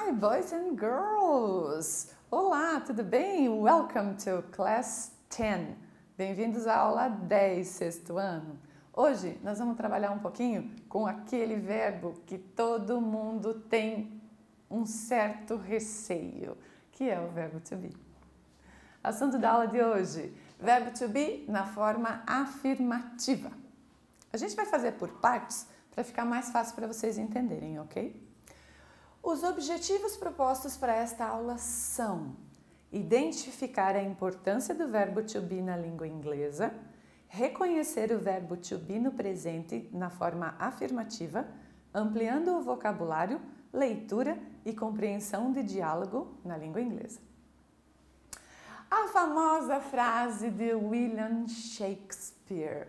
Hi, boys and girls! Olá, tudo bem? Welcome to Class 10. Bem-vindos à aula 10, sexto ano. Hoje nós vamos trabalhar um pouquinho com aquele verbo que todo mundo tem um certo receio, que é o verbo to be. Assunto da aula de hoje, verbo to be na forma afirmativa. A gente vai fazer por partes para ficar mais fácil para vocês entenderem, ok? Os objetivos propostos para esta aula são identificar a importância do verbo to be na língua inglesa, reconhecer o verbo to be no presente na forma afirmativa, ampliando o vocabulário, leitura e compreensão de diálogo na língua inglesa. A famosa frase de William Shakespeare: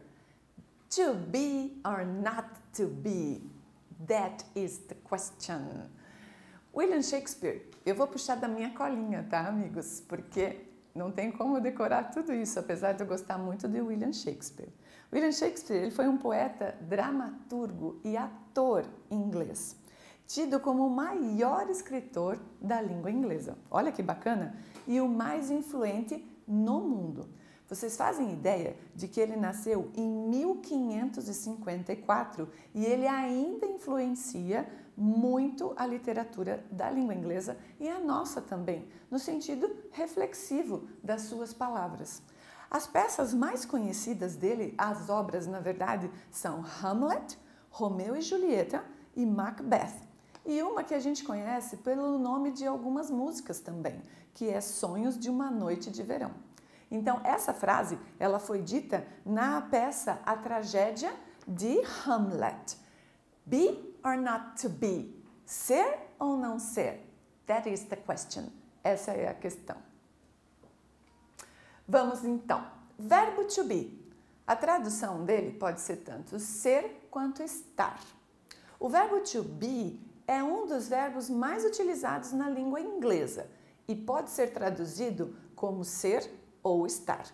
to be or not to be, that is the question. William Shakespeare, eu vou puxar da minha colinha, tá, amigos? Porque não tem como decorar tudo isso, apesar de eu gostar muito de William Shakespeare. William Shakespeare, ele foi um poeta, dramaturgo e ator inglês, tido como o maior escritor da língua inglesa. Olha que bacana! E o mais influente no mundo. Vocês fazem ideia de que ele nasceu em 1554 e ele ainda influencia muito a literatura da língua inglesa e a nossa também, no sentido reflexivo das suas palavras. As peças mais conhecidas dele, as obras na verdade, são Hamlet, Romeu e Julieta e Macbeth. E uma que a gente conhece pelo nome de algumas músicas também, que é Sonhos de uma Noite de Verão. Então, essa frase, ela foi dita na peça A Tragédia de Hamlet. Be or not to be? Ser ou não ser? That is the question. Essa é a questão. Vamos então. Verbo to be. A tradução dele pode ser tanto ser quanto estar. O verbo to be é um dos verbos mais utilizados na língua inglesa e pode ser traduzido como ser ou estar.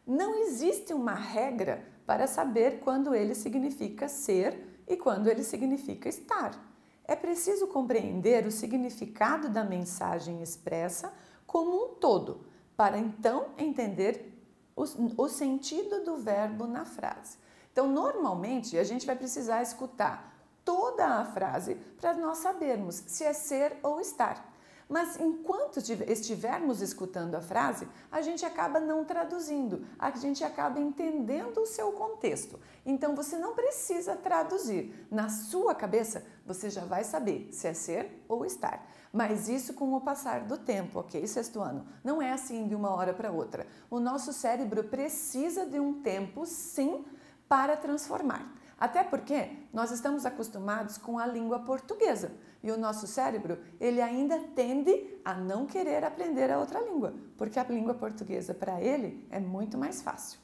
Não existe uma regra para saber quando ele significa ser e quando ele significa estar. É preciso compreender o significado da mensagem expressa como um todo, para então entender o sentido do verbo na frase. Então, normalmente, a gente vai precisar escutar toda a frase para nós sabermos se é ser ou estar. Mas enquanto estivermos escutando a frase, a gente acaba não traduzindo, a gente acaba entendendo o seu contexto. Então você não precisa traduzir. Na sua cabeça, você já vai saber se é ser ou estar. Mas isso com o passar do tempo, ok, sexto ano? Não é assim de uma hora para outra. O nosso cérebro precisa de um tempo, sim, para transformar. Até porque nós estamos acostumados com a língua portuguesa e o nosso cérebro, ele ainda tende a não querer aprender a outra língua, porque a língua portuguesa para ele é muito mais fácil.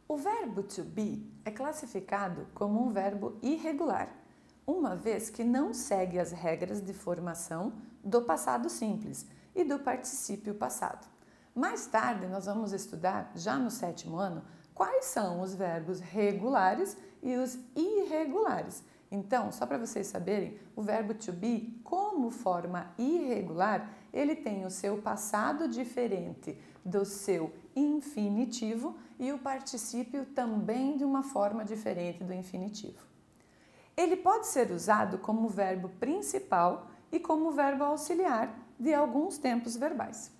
O verbo to be é classificado como um verbo irregular, uma vez que não segue as regras de formação do passado simples e do particípio passado. Mais tarde nós vamos estudar, já no sétimo ano, quais são os verbos regulares e os irregulares. Então, só para vocês saberem, o verbo to be, como forma irregular, ele tem o seu passado diferente do seu infinitivo e o particípio também de uma forma diferente do infinitivo. Ele pode ser usado como verbo principal e como verbo auxiliar de alguns tempos verbais.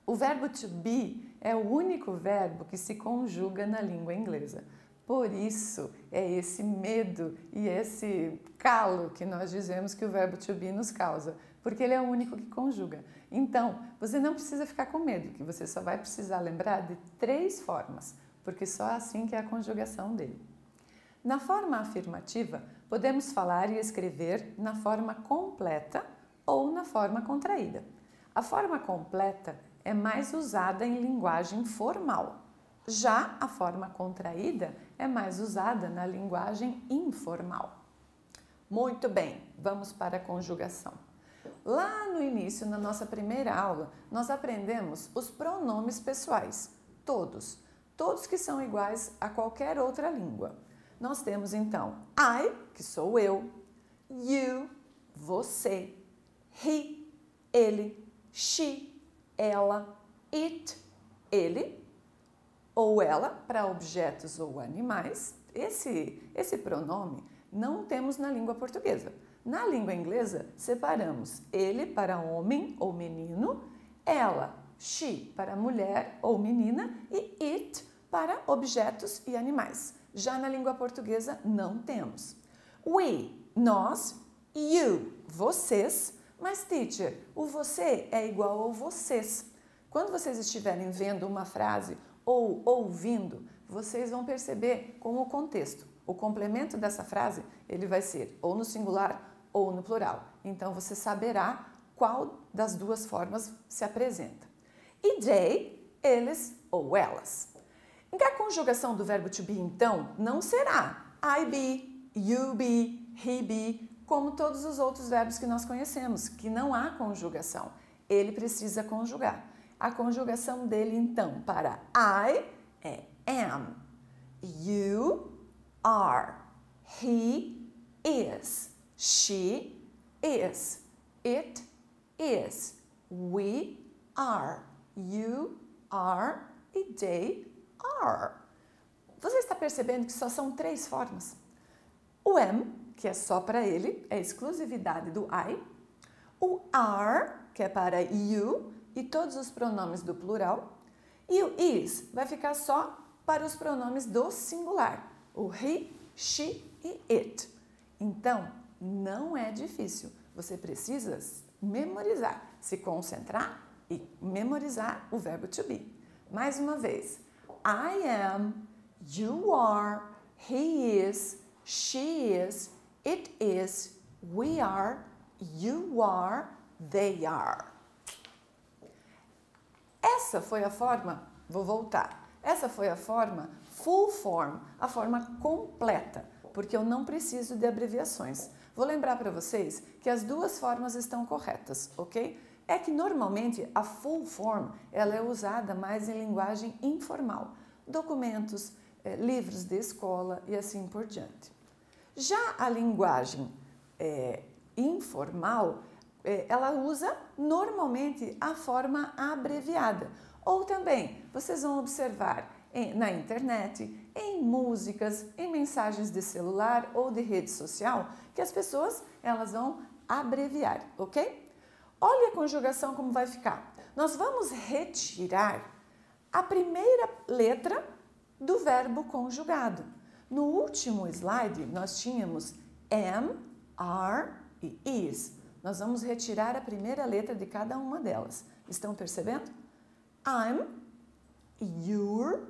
O verbo to be é o único verbo que se conjuga na língua inglesa. Por isso, é esse medo e esse calo que nós dizemos que o verbo to be nos causa, porque ele é o único que conjuga. Então, você não precisa ficar com medo, que você só vai precisar lembrar de 3 formas, porque só assim que é a conjugação dele. Na forma afirmativa, podemos falar e escrever na forma completa ou na forma contraída. A forma completa é mais usada em linguagem formal. Já a forma contraída é mais usada na linguagem informal. Muito bem, vamos para a conjugação. Lá no início, na nossa primeira aula, nós aprendemos os pronomes pessoais, todos que são iguais a qualquer outra língua. Nós temos então I, que sou eu, you, você, he, ele, she, ela, it, ele ou ela para objetos ou animais. Esse pronome não temos na língua portuguesa. Na língua inglesa, separamos ele para homem ou menino, ela, she, para mulher ou menina e it para objetos e animais. Já na língua portuguesa, não temos. We, nós, you, vocês, mas teacher, o você é igual ao vocês. Quando vocês estiverem vendo uma frase ou ouvindo, vocês vão perceber com o contexto. O complemento dessa frase, ele vai ser ou no singular ou no plural. Então, você saberá qual das duas formas se apresenta. E they, eles ou elas. E a conjugação do verbo to be, então, não será I be, you be, he be, como todos os outros verbos que nós conhecemos, que não há conjugação. Ele precisa conjugar. A conjugação dele, então, para I é am, you are, he is, she is, it is, we are, you are e they are. Você está percebendo que só são 3 formas? O am, que é só para ele, é exclusividade do I. O are, que é para you e todos os pronomes do plural. E o is vai ficar só para os pronomes do singular. O he, she e it. Então, não é difícil. Você precisa memorizar, se concentrar e memorizar o verbo to be. Mais uma vez. I am, you are, he is, she is, it is, we are, you are, they are. Essa foi a forma, vou voltar, essa foi a forma full form, a forma completa, porque eu não preciso de abreviações. Vou lembrar para vocês que as duas formas estão corretas, ok? É que normalmente a full form ela é usada mais em linguagem informal, documentos, livros de escola e assim por diante. Já a linguagem informal, ela usa normalmente a forma abreviada. Ou também, vocês vão observar na internet, em músicas, em mensagens de celular ou de rede social, que as pessoas elas vão abreviar, ok? Olha a conjugação como vai ficar. Nós vamos retirar a primeira letra do verbo conjugado. No último slide, nós tínhamos am, are e is. Nós vamos retirar a primeira letra de cada uma delas. Estão percebendo? I'm, you're,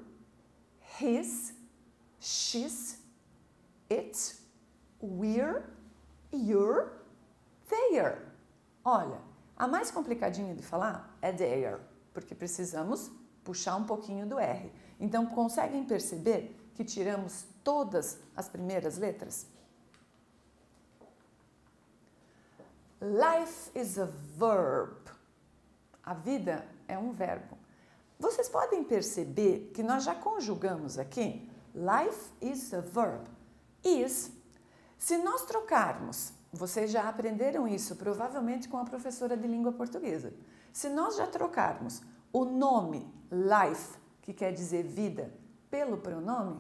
his, she's, it, we're, you're, they're. Olha, a mais complicadinha de falar é they're, porque precisamos puxar um pouquinho do R. Então, conseguem perceber que tiramos todas as primeiras letras? Life is a verb. A vida é um verbo. Vocês podem perceber que nós já conjugamos aqui life is a verb. Is. Se nós trocarmos, vocês já aprenderam isso provavelmente com a professora de língua portuguesa. Se nós já trocarmos o nome life, que quer dizer vida, pelo pronome,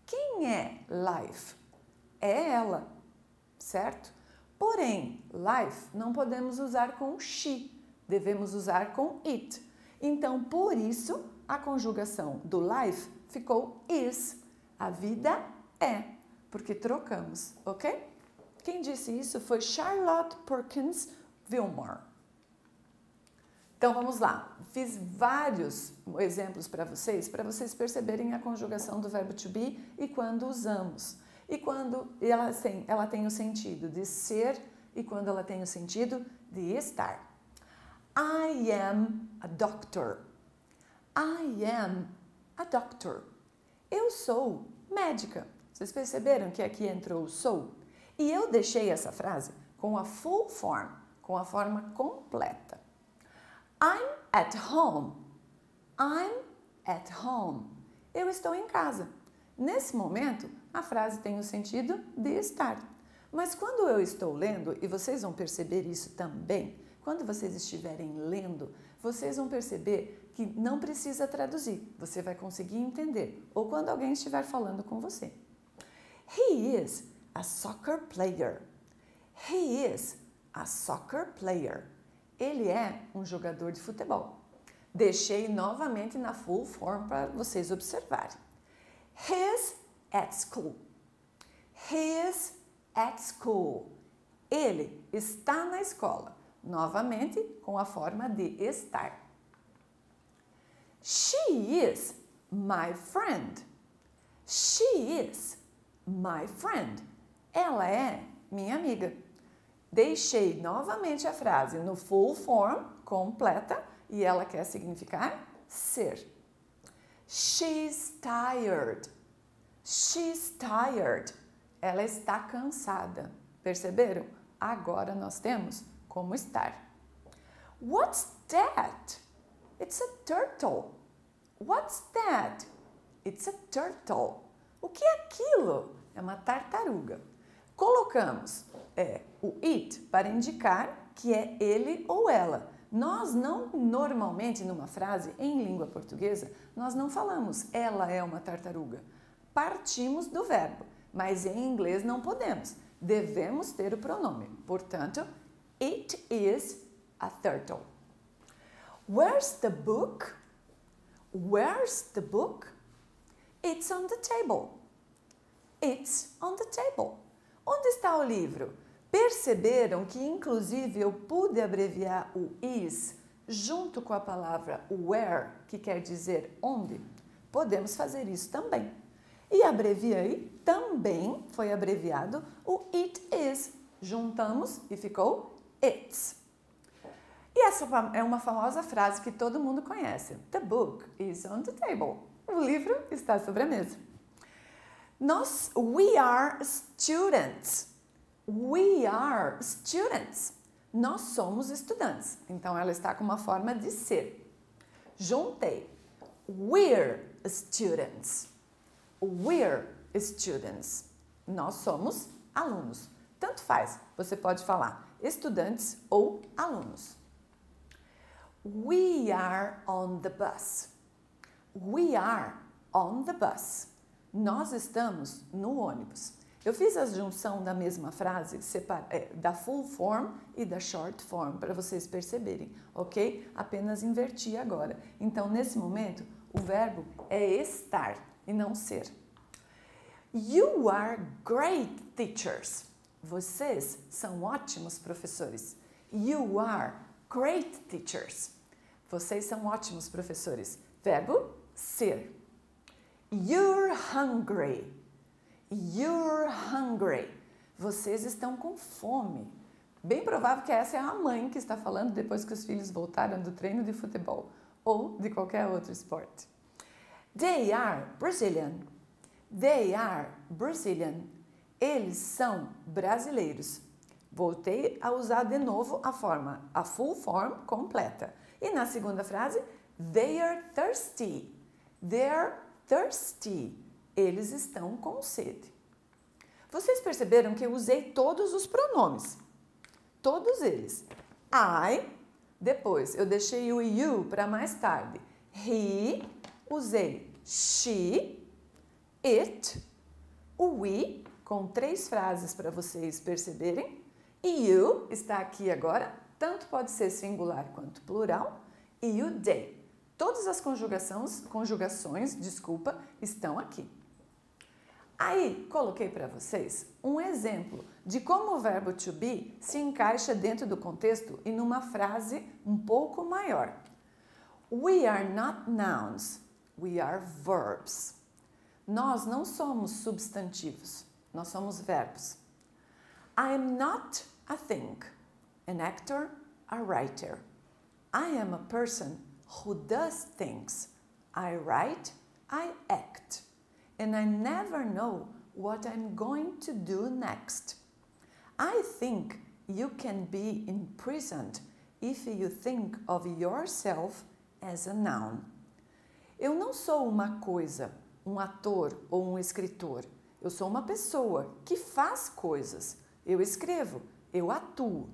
quem é life? É ela, certo? Porém, life não podemos usar com she, devemos usar com it. Então, por isso, a conjugação do life ficou is. A vida é, porque trocamos, ok? Quem disse isso foi Charlotte Perkins Gilmore. Então, vamos lá. Fiz vários exemplos para vocês perceberem a conjugação do verbo to be e quando usamos. E quando ela tem o sentido de ser e quando ela tem o sentido de estar. I am a doctor. I am a doctor. Eu sou médica. Vocês perceberam que aqui entrou o sou? E eu deixei essa frase com a full form, com a forma completa. I'm at home. I'm at home. Eu estou em casa. Nesse momento, a frase tem o sentido de estar. Mas quando eu estou lendo, e vocês vão perceber isso também, quando vocês estiverem lendo, vocês vão perceber que não precisa traduzir, você vai conseguir entender, ou quando alguém estiver falando com você. He is a soccer player. He is a soccer player. Ele é um jogador de futebol. Deixei novamente na full form para vocês observarem. He's at school. He is at school. Ele está na escola. Novamente com a forma de estar. She is my friend. She is my friend. Ela é minha amiga. Deixei novamente a frase no full form, completa, e ela quer significar ser. She's tired. She's tired. Ela está cansada. Perceberam? Agora nós temos como estar. What's that? It's a turtle. What's that? It's a turtle. O que é aquilo? É uma tartaruga. Colocamos o it para indicar que é ele ou ela. Nós não, normalmente numa frase em língua portuguesa, nós não falamos ela é uma tartaruga. Partimos do verbo, mas em inglês não podemos. Devemos ter o pronome. Portanto, it is a turtle. Where's the book? Where's the book? It's on the table. It's on the table. Onde está o livro? Perceberam que, inclusive, eu pude abreviar o is junto com a palavra where, que quer dizer onde? Podemos fazer isso também. E abreviei, também foi abreviado o it is. Juntamos e ficou it's. E essa é uma famosa frase que todo mundo conhece. The book is on the table. O livro está sobre a mesa. We are students. We are students. Nós somos estudantes. Então, ela está com uma forma de ser. Juntei. We're students. We're students. Nós somos alunos. Tanto faz. Você pode falar estudantes ou alunos. We are on the bus. We are on the bus. Nós estamos no ônibus. Eu fiz a junção da mesma frase, da full form e da short form, para vocês perceberem, ok? Apenas inverti agora. Então, nesse momento, o verbo é estar e não ser. You are great teachers. Vocês são ótimos professores. You are great teachers. Vocês são ótimos professores. Verbo ser. You're hungry. You're hungry. Vocês estão com fome. Bem provável que essa é a mãe que está falando depois que os filhos voltaram do treino de futebol ou de qualquer outro esporte. They are Brazilian. They are Brazilian. Eles são brasileiros. Voltei a usar de novo a full form completa. E na segunda frase, they are thirsty. They're thirsty. Eles estão com sede. Vocês perceberam que eu usei todos os pronomes. Todos eles. I, depois eu deixei o you para mais tarde. He, usei she, it, o we, com 3 frases para vocês perceberem. E you está aqui agora, tanto pode ser singular quanto plural. E o they. Todas as conjugações, estão aqui. Aí, coloquei para vocês um exemplo de como o verbo to be se encaixa dentro do contexto e numa frase um pouco maior. We are not nouns, we are verbs. Nós não somos substantivos, nós somos verbos. I am not a thing, an actor, a writer. I am a person who does things. I write, I act. And I never know what I'm going to do next. I think you can be imprisoned if you think of yourself as a noun. Eu não sou uma coisa, um ator ou um escritor. Eu sou uma pessoa que faz coisas. eu escrevo, eu atuo.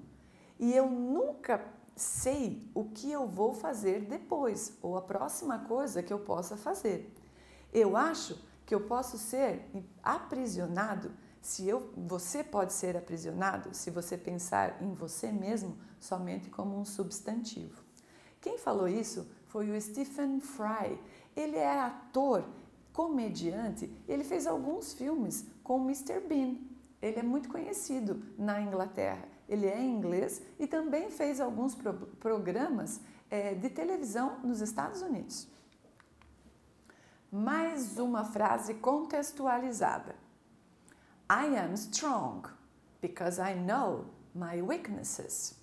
E eu nunca sei o que eu vou fazer depois, ou a próxima coisa que eu possa fazer. Eu acho que eu posso ser aprisionado, você pode ser aprisionado se você pensar em você mesmo somente como um substantivo. Quem falou isso foi o Stephen Fry. Ele é ator, comediante, ele fez alguns filmes com o Mr. Bean. Ele é muito conhecido na Inglaterra. Ele é inglês e também fez alguns programas de televisão nos Estados Unidos. Mais uma frase contextualizada. I am strong because I know my weaknesses.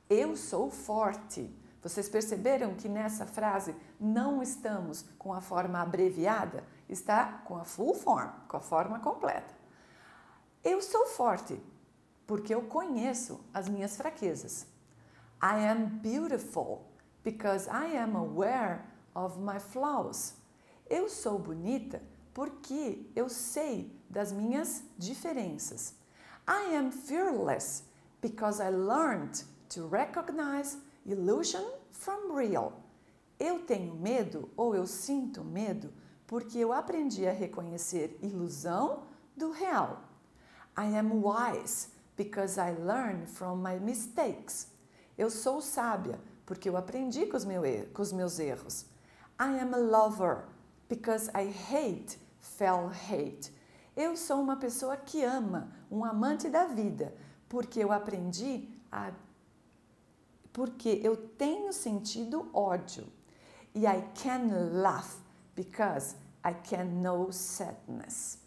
Eu sou forte. Vocês perceberam que nessa frase não estamos com a forma abreviada? Está com a full form, com a forma completa. Eu sou forte porque eu conheço as minhas fraquezas. I am beautiful because I am aware of my flaws. Eu sou bonita porque eu sei das minhas diferenças. I am fearless because I learned to recognize illusion from real. Eu tenho medo ou eu sinto medo porque eu aprendi a reconhecer ilusão do real. I am wise because I learned from my mistakes. Eu sou sábia porque eu aprendi com os meus erros. I am a lover because I hate fell hate. Eu sou uma pessoa que ama, um amante da vida, porque eu aprendi porque eu tenho sentido ódio. E I can laugh because I can know sadness.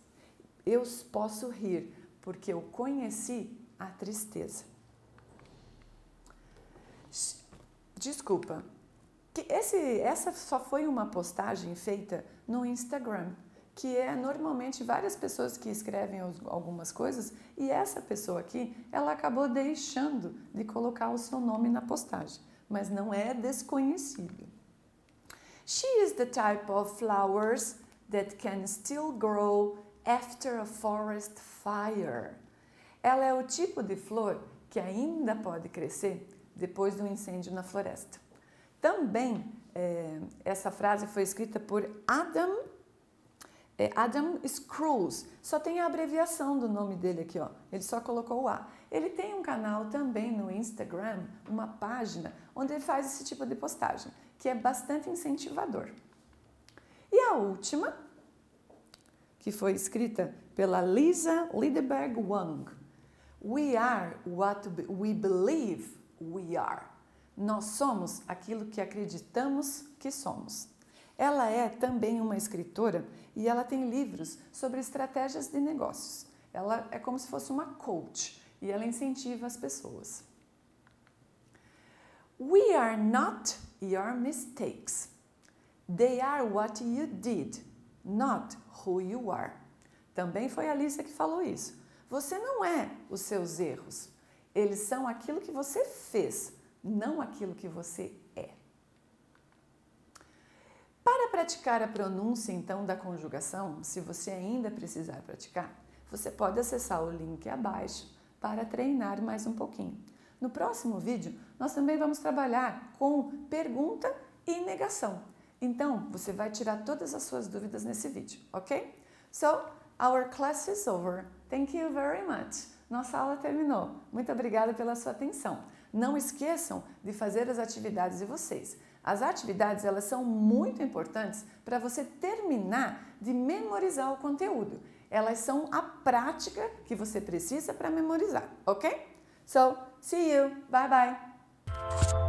Eu posso rir porque eu conheci a tristeza. Desculpa, essa só foi uma postagem feita no Instagram, que é normalmente várias pessoas que escrevem algumas coisas, e essa pessoa aqui, ela acabou deixando de colocar o seu nome na postagem, mas não é desconhecido. She is the type of flowers that can still grow after a forest fire. Ela é o tipo de flor que ainda pode crescer depois de um incêndio na floresta. Também, essa frase foi escrita por Adam Scrooge. Só tem a abreviação do nome dele aqui, ó. Ele só colocou o A. Ele tem um canal também no Instagram, uma página, onde ele faz esse tipo de postagem, que é bastante incentivador. E a última, que foi escrita pela Lisa Lidberg Wang. We are what we believe we are. Nós somos aquilo que acreditamos que somos. Ela é também uma escritora e ela tem livros sobre estratégias de negócios. Ela é como se fosse uma coach e ela incentiva as pessoas. We are not your mistakes. They are what you did, not who you are. Também foi a Lisa que falou isso. Você não é os seus erros. Eles são aquilo que você fez, não aquilo que você é. Para praticar a pronúncia, então, da conjugação, se você ainda precisar praticar, você pode acessar o link abaixo para treinar mais um pouquinho. No próximo vídeo, nós também vamos trabalhar com pergunta e negação. Então, você vai tirar todas as suas dúvidas nesse vídeo, ok? So, our class is over. Thank you very much. Nossa aula terminou. Muito obrigada pela sua atenção. Não esqueçam de fazer as atividades de vocês. As atividades, elas são muito importantes para você terminar de memorizar o conteúdo. Elas são a prática que você precisa para memorizar, ok? So, see you. Bye, bye.